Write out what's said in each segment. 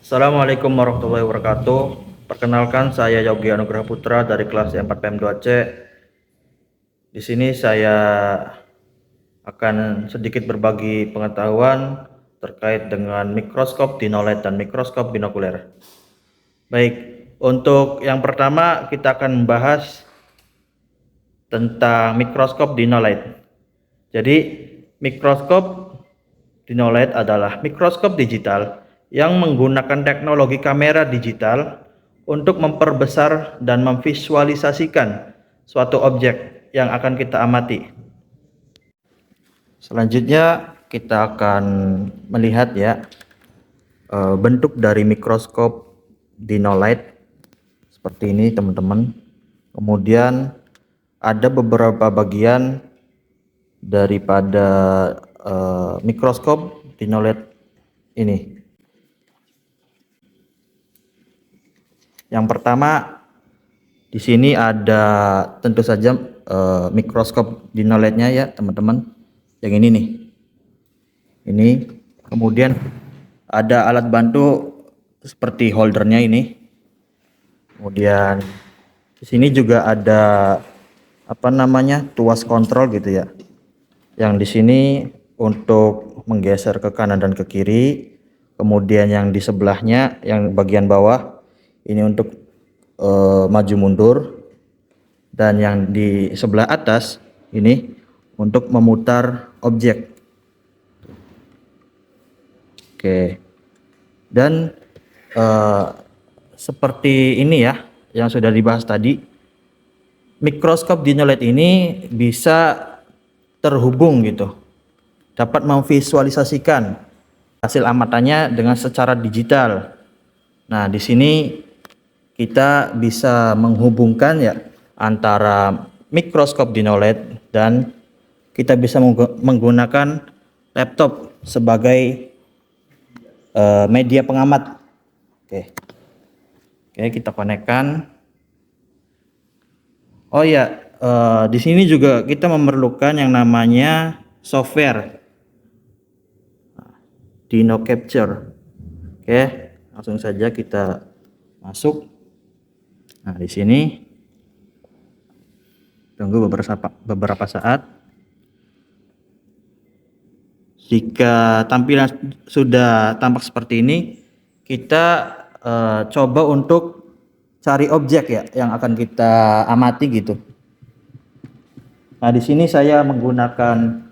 Assalamualaikum warahmatullahi wabarakatuh. Perkenalkan, saya Yogi Anugrah Putra dari kelas 4 PM2C. Di sini saya akan sedikit berbagi pengetahuan terkait dengan mikroskop dinolite dan mikroskop binokuler. Baik, untuk yang pertama kita akan membahas tentang mikroskop dinolite. Jadi, mikroskop dinolite adalah mikroskop digital yang menggunakan teknologi kamera digital untuk memperbesar dan memvisualisasikan suatu objek yang akan kita amati. Selanjutnya kita akan melihat bentuk dari mikroskop dinolite seperti ini, teman-teman. Kemudian ada beberapa bagian daripada mikroskop dinolite ini. Yang pertama, di sini ada tentu saja mikroskop dinolite-nya ya, teman-teman. Yang ini nih. Ini. Kemudian ada alat bantu seperti holdernya ini. Kemudian di sini juga ada tuas kontrol gitu ya. Yang di sini untuk menggeser ke kanan dan ke kiri. Kemudian yang di sebelahnya, yang bagian bawah ini untuk maju mundur, dan yang di sebelah atas ini untuk memutar objek. Oke, dan seperti ini ya yang sudah dibahas tadi, mikroskop dinolite ini bisa terhubung gitu, dapat memvisualisasikan hasil amatannya dengan secara digital. Nah, di sini kita bisa menghubungkan ya antara mikroskop dinolite dan kita bisa menggunakan laptop sebagai media pengamat. Oke, kita konekkan. Oh ya, di sini juga kita memerlukan yang namanya software Dino Capture. Oke, langsung saja kita masuk. Nah, di sini tunggu beberapa saat. Jika tampilan sudah tampak seperti ini, kita coba untuk cari objek ya yang akan kita amati gitu. Nah, di sini saya menggunakan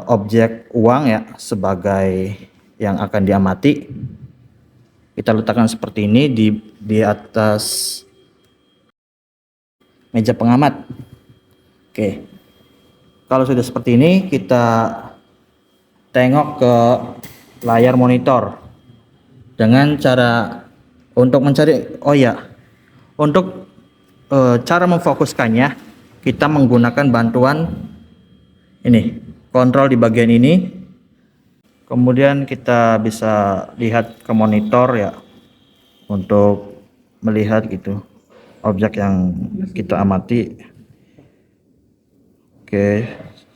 objek uang ya sebagai yang akan diamati. Kita letakkan seperti ini di atas meja pengamat. Oke, kalau sudah seperti ini, kita tengok ke layar monitor dengan cara untuk mencari. Oh ya, untuk cara memfokuskannya, kita menggunakan bantuan ini, kontrol di bagian ini. Kemudian kita bisa lihat ke monitor ya untuk melihat gitu objek yang kita amati. Oke,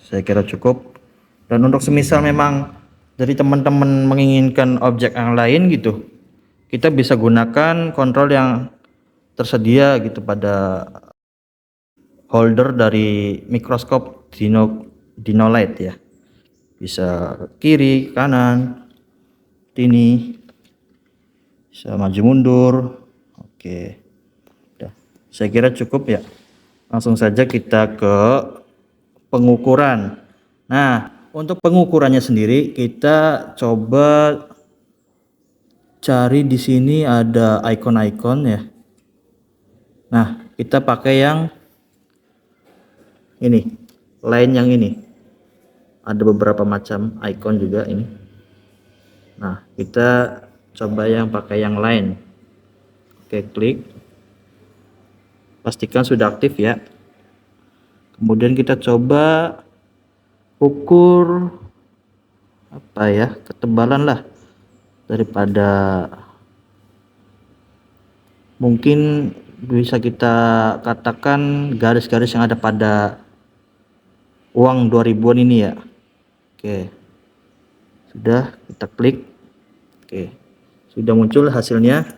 saya kira cukup. Dan untuk semisal memang dari teman-teman menginginkan objek yang lain gitu, kita bisa gunakan kontrol yang tersedia gitu pada holder dari mikroskop dinolite ya. Bisa kiri, kanan, ini bisa maju mundur. Oke, udah, saya kira cukup ya. Langsung saja kita ke pengukuran. Nah, untuk pengukurannya sendiri kita coba cari di sini ada icon-icon ya. Nah, kita pakai yang ini, line yang ini. Ada beberapa macam icon juga ini. Nah, kita coba yang pakai yang lain. Oke, klik. Pastikan sudah aktif ya. Kemudian kita coba ukur ketebalan lah daripada, mungkin bisa kita katakan garis-garis yang ada pada uang 2000-an ini ya. Oke, sudah, kita klik. Oke, sudah muncul hasilnya,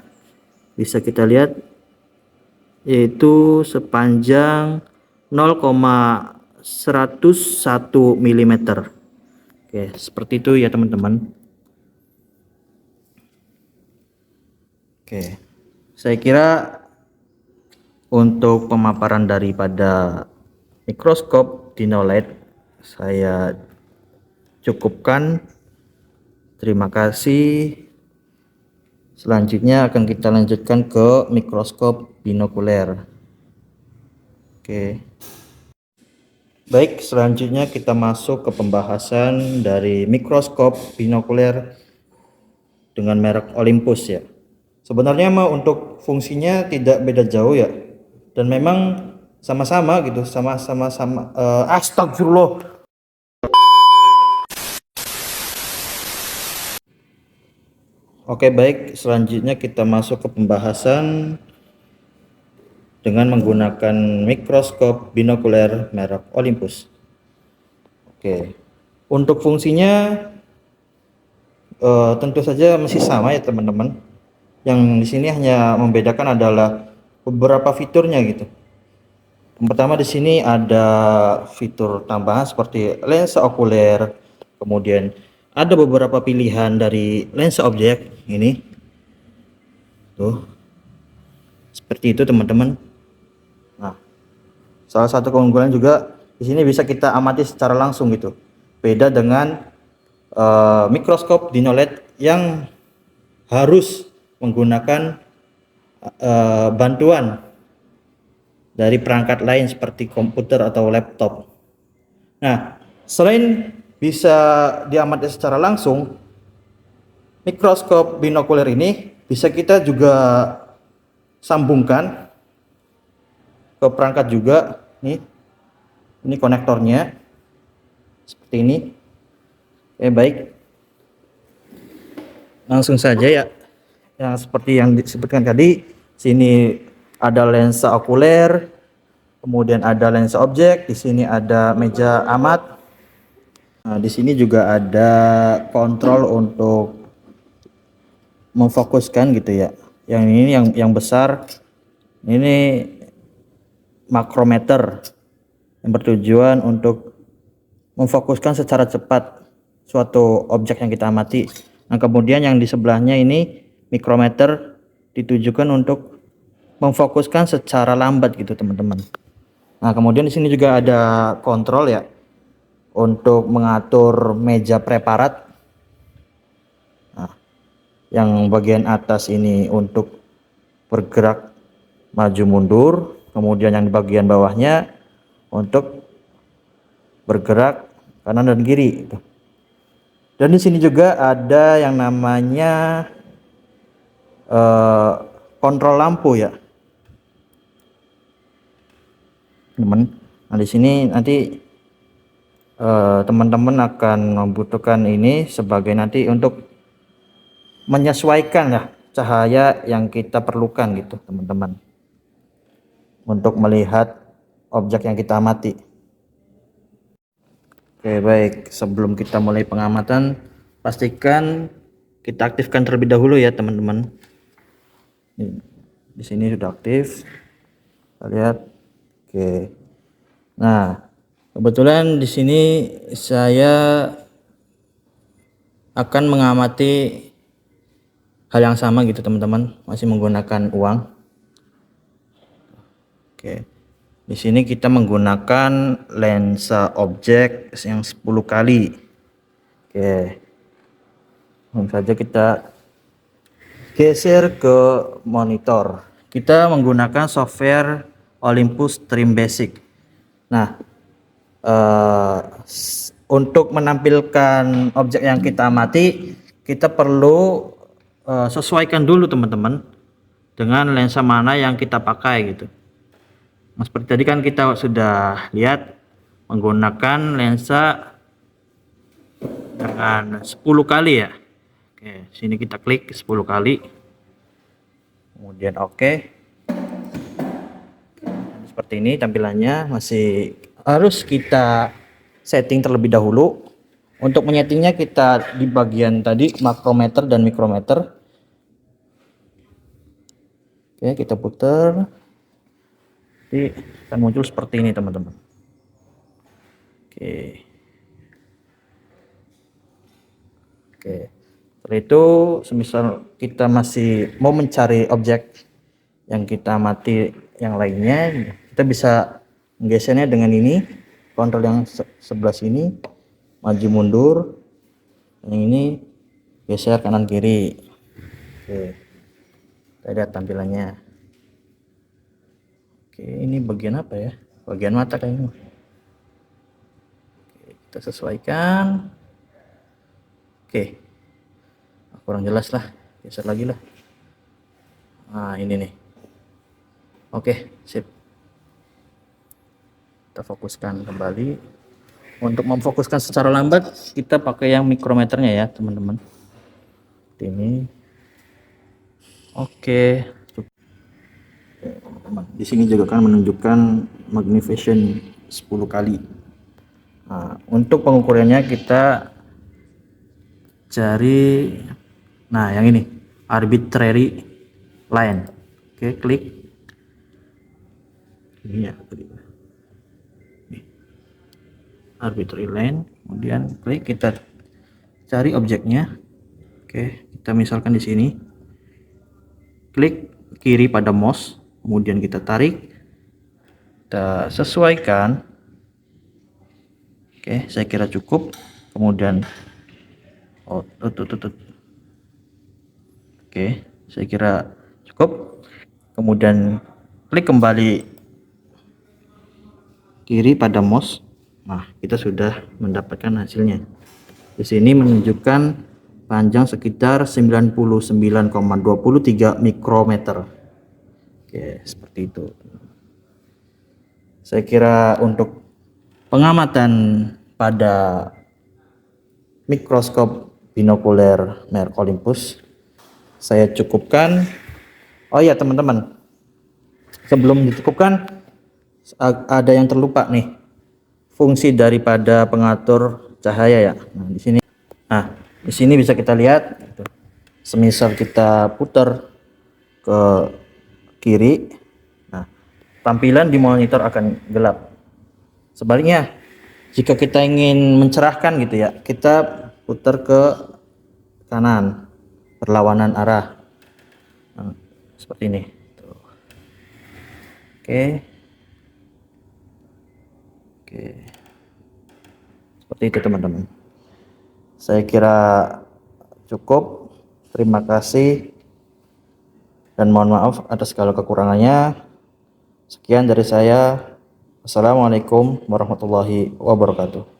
bisa kita lihat, yaitu sepanjang 0,101 mm. Oke, seperti itu ya teman-teman. Oke, saya kira untuk pemaparan daripada mikroskop dino LED saya cukupkan. Terima kasih. Selanjutnya akan kita lanjutkan ke mikroskop binokuler. Oke. Baik, selanjutnya kita masuk ke pembahasan dari mikroskop binokuler dengan merek Olympus ya. Sebenarnya mah untuk fungsinya tidak beda jauh ya. Dan memang sama-sama gitu, sama-sama astagfirullah. Oke, baik, selanjutnya kita masuk ke pembahasan dengan menggunakan mikroskop binokuler merek Olympus. Oke, untuk fungsinya tentu saja masih sama ya teman-teman. Yang di sini hanya membedakan adalah beberapa fiturnya gitu. Yang pertama di sini ada fitur tambahan seperti lensa okuler, kemudian ada beberapa pilihan dari lensa objek ini. Tuh. Seperti itu teman-teman. Nah, salah satu keunggulan juga di sini bisa kita amati secara langsung gitu. Beda dengan mikroskop dino LED yang harus menggunakan bantuan dari perangkat lain seperti komputer atau laptop. Nah, selain bisa diamati secara langsung, mikroskop binokuler ini bisa kita juga sambungkan ke perangkat juga. Ini konektornya seperti ini. Baik, langsung saja ya. Yang seperti yang disebutkan tadi, sini ada lensa okuler, kemudian ada lensa objek, di sini ada meja amat. Nah, di sini juga ada kontrol untuk memfokuskan gitu ya. Yang ini yang besar ini makrometer yang bertujuan untuk memfokuskan secara cepat suatu objek yang kita amati. Nah, kemudian yang di sebelahnya ini mikrometer ditujukan untuk memfokuskan secara lambat gitu teman-teman. Nah, kemudian di sini juga ada kontrol ya untuk mengatur meja preparat. Nah, yang bagian atas ini untuk bergerak maju mundur, kemudian yang di bagian bawahnya untuk bergerak kanan dan kiri. Dan di sini juga ada yang namanya kontrol lampu ya, teman. Nah, di sini nanti teman-teman akan membutuhkan ini sebagai nanti untuk menyesuaikan ya cahaya yang kita perlukan gitu teman-teman, untuk melihat objek yang kita amati. Oke, baik, sebelum kita mulai pengamatan, pastikan kita aktifkan terlebih dahulu ya teman-teman. Di sini sudah aktif, kita lihat. Oke, nah kebetulan di sini saya akan mengamati hal yang sama gitu teman-teman, masih menggunakan uang. Oke, di sini kita menggunakan lensa objek yang 10 kali. Oke, langsung saja kita geser ke monitor. Kita menggunakan software Olympus Trim Basic. Nah, untuk menampilkan objek yang kita amati, kita perlu sesuaikan dulu teman-teman dengan lensa mana yang kita pakai gitu. Nah, seperti tadi kan kita sudah lihat menggunakan lensa dengan 10 kali ya. Oke, sini kita klik 10 kali. Kemudian oke. Seperti ini tampilannya, masih harus kita setting terlebih dahulu. Untuk menyetingnya kita di bagian tadi makrometer dan mikrometer. Oke, kita putar. Jadi akan muncul seperti ini teman-teman. Oke. Oke. Setelah itu semisal kita masih mau mencari objek yang kita mati yang lainnya, kita bisa menggesernya dengan ini, kontrol yang sebelah sini, maju mundur, yang ini geser kanan kiri. Oke, kita lihat tampilannya. Oke, ini bagian apa ya? Bagian mata kayaknya. Oke, kita sesuaikan. Oke, kurang jelas lah, geser lagi lah. Nah, ini nih. Oke, sip. Kita fokuskan kembali. Untuk memfokuskan secara lambat, kita pakai yang mikrometernya ya, teman-teman. Ini. Oke. Di sini juga kan menunjukkan magnification 10 kali. Nah, untuk pengukurannya kita cari, nah yang ini, arbitrary line. Oke, klik ini ya, arbitrary line, kemudian klik, kita cari objeknya. Oke, kita misalkan di sini, klik kiri pada mouse, kemudian kita tarik, kita sesuaikan. Oke, saya kira cukup. Kemudian oke, saya kira cukup. Kemudian klik kembali kiri pada mouse. Nah, kita sudah mendapatkan hasilnya. Di sini menunjukkan panjang sekitar 99,23 mikrometer. Oke, seperti itu. Saya kira untuk pengamatan pada mikroskop binokuler merek Olympus saya cukupkan. Oh ya teman-teman, sebelum dicukupkan ada yang terlupa nih, fungsi daripada pengatur cahaya ya. Nah, di sini bisa kita lihat, semisal kita putar ke kiri, nah tampilan di monitor akan gelap. Sebaliknya, jika kita ingin mencerahkan gitu ya, kita putar ke kanan, berlawanan arah. Nah, seperti ini. Oke. Seperti itu teman-teman. Saya kira cukup. Terima kasih dan mohon maaf atas segala kekurangannya. Sekian dari saya. Assalamualaikum warahmatullahi wabarakatuh.